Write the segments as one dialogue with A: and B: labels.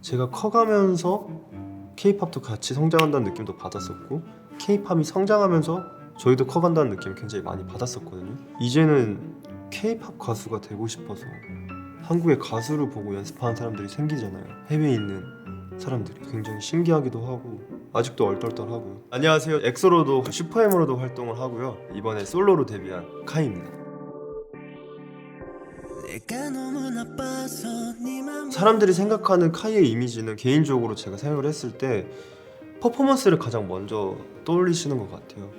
A: 제가 커가면서 K-팝도 같이 성장한다는 느낌도 받았었고 K-팝이 성장하면서 저희도 커간다는 느낌 굉장히 많이 받았었거든요. 이제는 K-팝 가수가 되고 싶어서 한국의 가수를 보고 연습하는 사람들이 생기잖아요. 해외에 있는 사람들이 굉장히 신기하기도 하고 아직도 얼떨떨하고요. 안녕하세요. 엑소로도 슈퍼엠으로도 활동을 하고요. 이번에 솔로로 데뷔한 카이입니다. 사람들이 생각하는 카이의 이미지는 개인적으로 제가 생각을 했을 때 퍼포먼스를 가장 먼저 떠올리시는 것 같아요.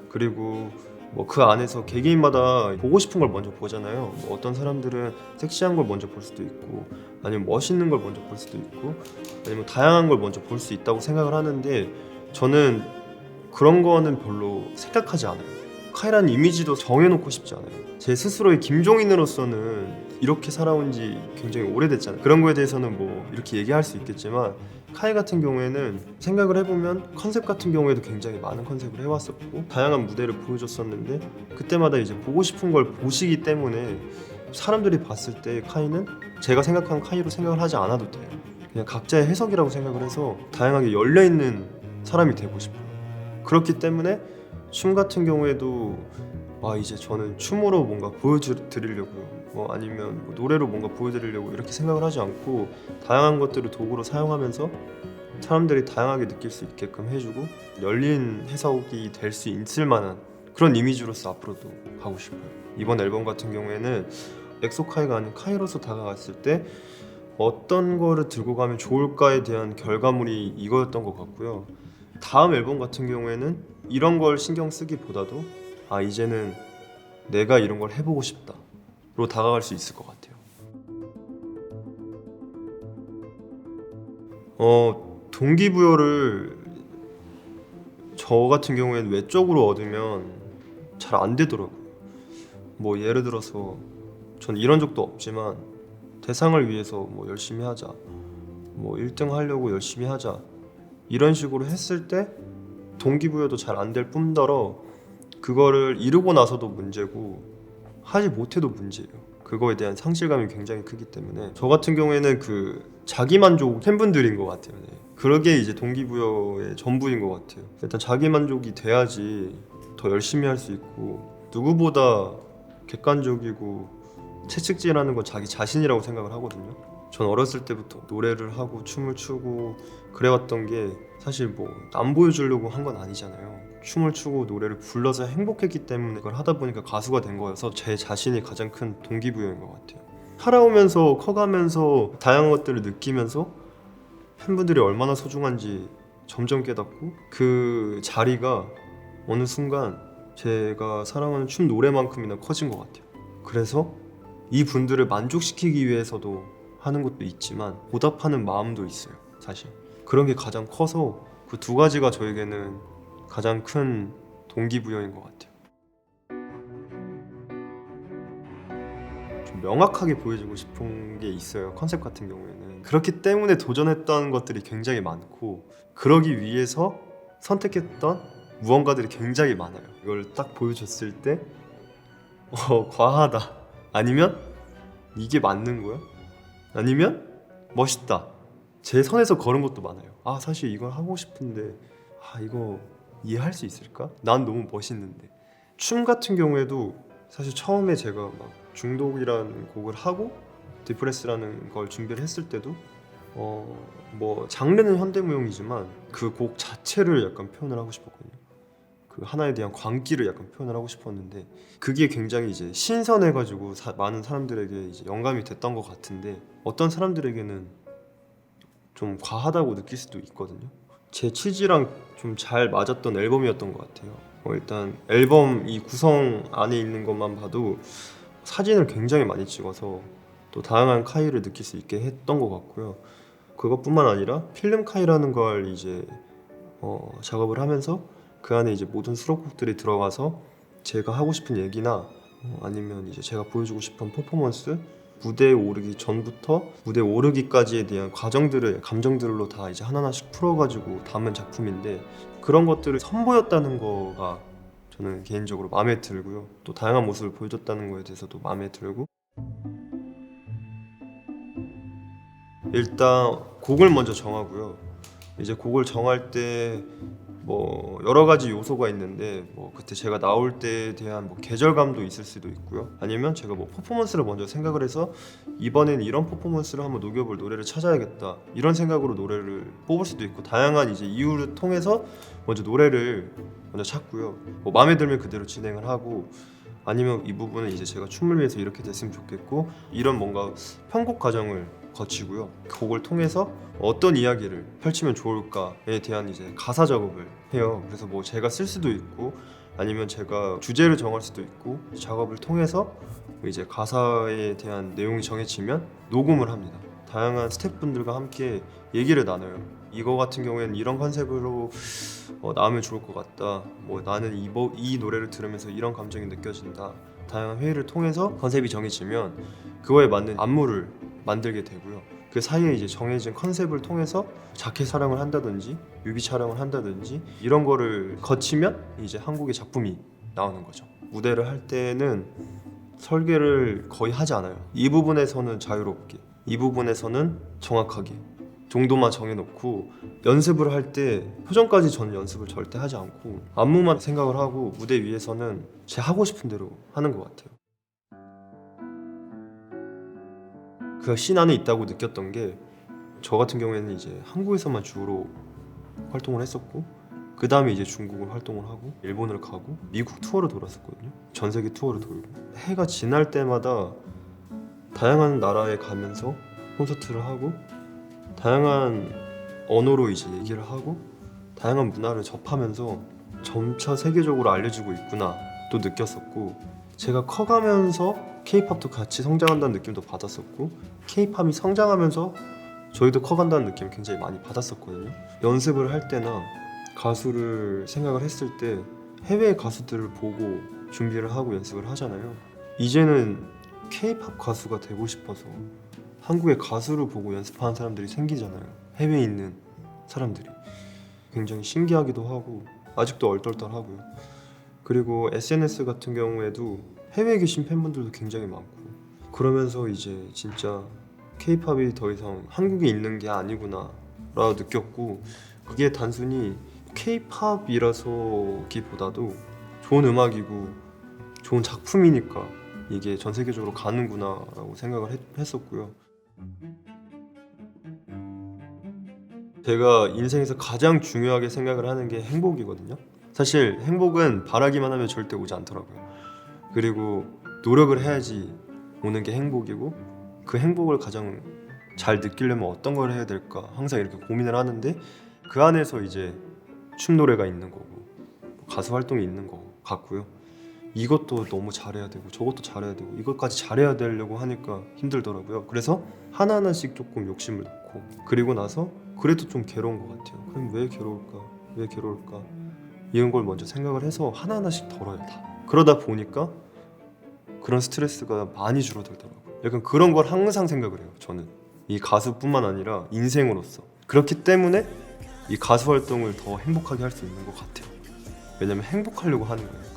A: 그리고 뭐 그 안에서 개개인마다 보고 싶은 걸 먼저 보잖아요. 뭐 어떤 사람들은 섹시한 걸 먼저 볼 수도 있고 아니면 멋있는 걸 먼저 볼 수도 있고 아니면 다양한 걸 먼저 볼 수 있다고 생각을 하는데 저는 그런 거는 별로 생각하지 않아요. 카이라는 이미지도 정해놓고 싶지 않아요. 제 스스로의 김종인으로서는 이렇게 살아온 지 굉장히 오래됐잖아요. 그런 거에 대해서는 뭐 이렇게 얘기할 수 있겠지만 카이 같은 경우에는 생각을 해보면 컨셉 같은 경우에도 굉장히 많은 컨셉을 해왔었고 다양한 무대를 보여줬었는데 그때마다 이제 보고 싶은 걸 보시기 때문에 사람들이 봤을 때 카이는 제가 생각하는 카이로 생각을 하지 않아도 돼요. 그냥 각자의 해석이라고 생각을 해서 다양하게 열려있는 사람이 되고 싶어요. 그렇기 때문에 춤 같은 경우에도 이제 저는 춤으로 뭔가 보여드리려고요. 아니면 뭐 노래로 뭔가 보여드리려고 이렇게 생각을 하지 않고 다양한 것들을 도구로 사용하면서 사람들이 다양하게 느낄 수 있게끔 해주고 열린 해석이 될 수 있을 만한 그런 이미지로서 앞으로도 가고 싶어요. 이번 앨범 같은 경우에는 엑소카이가 아닌 카이로서 다가갔을 때 어떤 거를 들고 가면 좋을까에 대한 결과물이 이거였던 것 같고요. 다음 앨범 같은 경우에는 이런 걸 신경 쓰기보다도 이제는 내가 이런 걸 해보고 싶다로 다가갈 수 있을 것 같아요. 동기부여를 저 같은 경우에는 외적으로 얻으면 잘 안 되더라고요. 뭐 예를 들어서 전 이런 적도 없지만 대상을 위해서 뭐 열심히 하자, 뭐 1등 하려고 열심히 하자 이런 식으로 했을 때 동기부여도 잘 안 될 뿐더러 그거를 이루고 나서도 문제고 하지 못해도 문제예요. 그거에 대한 상실감이 굉장히 크기 때문에 저 같은 경우에는 그 자기만족 팬분들인 것 같아요. 네. 그러게 이제 동기부여의 전부인 것 같아요. 일단 자기만족이 돼야지 더 열심히 할 수 있고 누구보다 객관적이고 채찍질하는 건 자기 자신이라고 생각을 하거든요. 전 어렸을 때부터 노래를 하고 춤을 추고 그래왔던 게 사실 뭐 남 보여주려고 한 건 아니잖아요. 춤을 추고 노래를 불러서 행복했기 때문에 그걸 하다 보니까 가수가 된 거여서 제 자신이 가장 큰 동기부여인 것 같아요. 살아오면서 커가면서 다양한 것들을 느끼면서 팬분들이 얼마나 소중한지 점점 깨닫고 그 자리가 어느 순간 제가 사랑하는 춤 노래만큼이나 커진 것 같아요. 그래서 이 분들을 만족시키기 위해서도 하는 것도 있지만 보답하는 마음도 있어요. 사실 그런 게 가장 커서 그 두 가지가 저에게는 가장 큰 동기부여인 것 같아요. 좀 명확하게 보여주고 싶은 게 있어요. 컨셉 같은 경우에는 그렇기 때문에 도전했던 것들이 굉장히 많고 그러기 위해서 선택했던 무언가들이 굉장히 많아요. 이걸 딱 보여줬을 때 과하다 아니면 이게 맞는 거야? 아니면 멋있다. 제 선에서 걸은 것도 많아요. 사실 이걸 하고 싶은데 이거 이해할 수 있을까? 난 너무 멋있는데. 춤 같은 경우에도 사실 처음에 제가 막 중독이라는 곡을 하고 디프레스라는 걸 준비를 했을 때도 뭐 장르는 현대무용이지만 그 곡 자체를 약간 표현을 하고 싶었거든요. 그 하나에 대한 광기를 약간 표현을 하고 싶었는데 그게 굉장히 이제 신선해가지고 많은 사람들에게 이제 영감이 됐던 것 같은데 어떤 사람들에게는 좀 과하다고 느낄 수도 있거든요. 제 취지랑 좀 잘 맞았던 앨범이었던 것 같아요. 일단 앨범 이 구성 안에 있는 것만 봐도 사진을 굉장히 많이 찍어서 또 다양한 카이를 느낄 수 있게 했던 것 같고요. 그것뿐만 아니라 필름 카이라는 걸 이제 작업을 하면서 그 안에 이제 모든 수록곡들이 들어가서 제가 하고 싶은 얘기나 아니면 이제 제가 보여주고 싶은 퍼포먼스 무대에 오르기 전부터 무대에 오르기까지에 대한 과정들을 감정들로 다 이제 하나하나씩 풀어가지고 담은 작품인데 그런 것들을 선보였다는 거가 저는 개인적으로 마음에 들고요. 또 다양한 모습을 보여줬다는 거에 대해서도 마음에 들고 일단 곡을 먼저 정하고요. 이제 곡을 정할 때 뭐 여러 가지 요소가 있는데 뭐 그때 제가 나올 때에 대한 뭐 계절감도 있을 수도 있고요. 아니면 제가 뭐 퍼포먼스를 먼저 생각을 해서 이번엔 이런 퍼포먼스를 한번 녹여볼 노래를 찾아야겠다 이런 생각으로 노래를 뽑을 수도 있고, 다양한 이제 이유를 통해서 먼저 노래를 먼저 찾고요. 뭐 마음에 들면 그대로 진행을 하고, 아니면 이 부분은 이제 제가 춤을 위해서 이렇게 됐으면 좋겠고 이런 뭔가 편곡 과정을 거치고요. 곡을 통해서 어떤 이야기를 펼치면 좋을까에 대한 이제 가사 작업을 해요. 그래서 뭐 제가 쓸 수도 있고 아니면 제가 주제를 정할 수도 있고, 작업을 통해서 이제 가사에 대한 내용이 정해지면 녹음을 합니다. 다양한 스태프분들과 함께 얘기를 나눠요. 이거 같은 경우에는 이런 컨셉으로 나오면 좋을 것 같다. 뭐 나는 이 노래를 들으면서 이런 감정이 느껴진다. 다양한 회의를 통해서 컨셉이 정해지면 그거에 맞는 안무를 만들게 되고요. 그 사이에 이제 정해진 컨셉을 통해서 자켓 촬영을 한다든지 뮤비 촬영을 한다든지 이런 거를 거치면 이제 한국의 작품이 나오는 거죠. 무대를 할 때는 설계를 거의 하지 않아요. 이 부분에서는 자유롭게, 이 부분에서는 정확하게 정도만 정해놓고, 연습을 할 때 표정까지 저는 연습을 절대 하지 않고 안무만 생각을 하고 무대 위에서는 제 하고 싶은 대로 하는 것 같아요. 그 씬 안에 있다고 느꼈던 게, 저 같은 경우에는 이제 한국에서만 주로 활동을 했었고 그 다음에 이제 중국을 활동을 하고 일본을 가고 미국 투어를 돌았었거든요. 전 세계 투어를 돌고 해가 지날 때마다 다양한 나라에 가면서 콘서트를 하고 다양한 언어로 이제 얘기를 하고 다양한 문화를 접하면서 점차 세계적으로 알려지고 있구나 또 느꼈었고, 제가 커가면서 K-팝도 같이 성장한다는 느낌도 받았었고 K-팝이 성장하면서 저희도 커간다는 느낌 굉장히 많이 받았었거든요. 연습을 할 때나 가수를 생각을 했을 때 해외 가수들을 보고 준비를 하고 연습을 하잖아요. 이제는 K-팝 가수가 되고 싶어서 한국의 가수를 보고 연습하는 사람들이 생기잖아요. 해외에 있는 사람들이. 굉장히 신기하기도 하고 아직도 얼떨떨하고요. 그리고 SNS 같은 경우에도 해외에 계신 팬분들도 굉장히 많고, 그러면서 이제 진짜 K-팝이 더 이상 한국에 있는 게 아니구나 라고 느꼈고, 그게 단순히 K-팝이라서기보다도 좋은 음악이고 좋은 작품이니까 이게 전 세계적으로 가는구나 라고 생각을 했었고요. 제가 인생에서 가장 중요하게 생각을 하는 게 행복이거든요. 사실 행복은 바라기만 하면 절대 오지 않더라고요. 그리고 노력을 해야지 오는 게 행복이고, 그 행복을 가장 잘 느끼려면 어떤 걸 해야 될까 항상 이렇게 고민을 하는데, 그 안에서 이제 춤 노래가 있는 거고 가수 활동이 있는 거 같고요. 이것도 너무 잘해야 되고 저것도 잘해야 되고 이것까지 잘해야 되려고 하니까 힘들더라고요. 그래서 하나하나씩 조금 욕심을 넣고, 그리고 나서 그래도 좀 괴로운 것 같아요. 그럼 왜 괴로울까? 왜 괴로울까? 이런 걸 먼저 생각을 해서 하나하나씩 덜어요 다. 그러다 보니까 그런 스트레스가 많이 줄어들더라고요. 약간 그런 걸 항상 생각을 해요. 저는 이 가수뿐만 아니라 인생으로서. 그렇기 때문에 이 가수 활동을 더 행복하게 할 수 있는 것 같아요. 왜냐면 행복하려고 하는 거예요.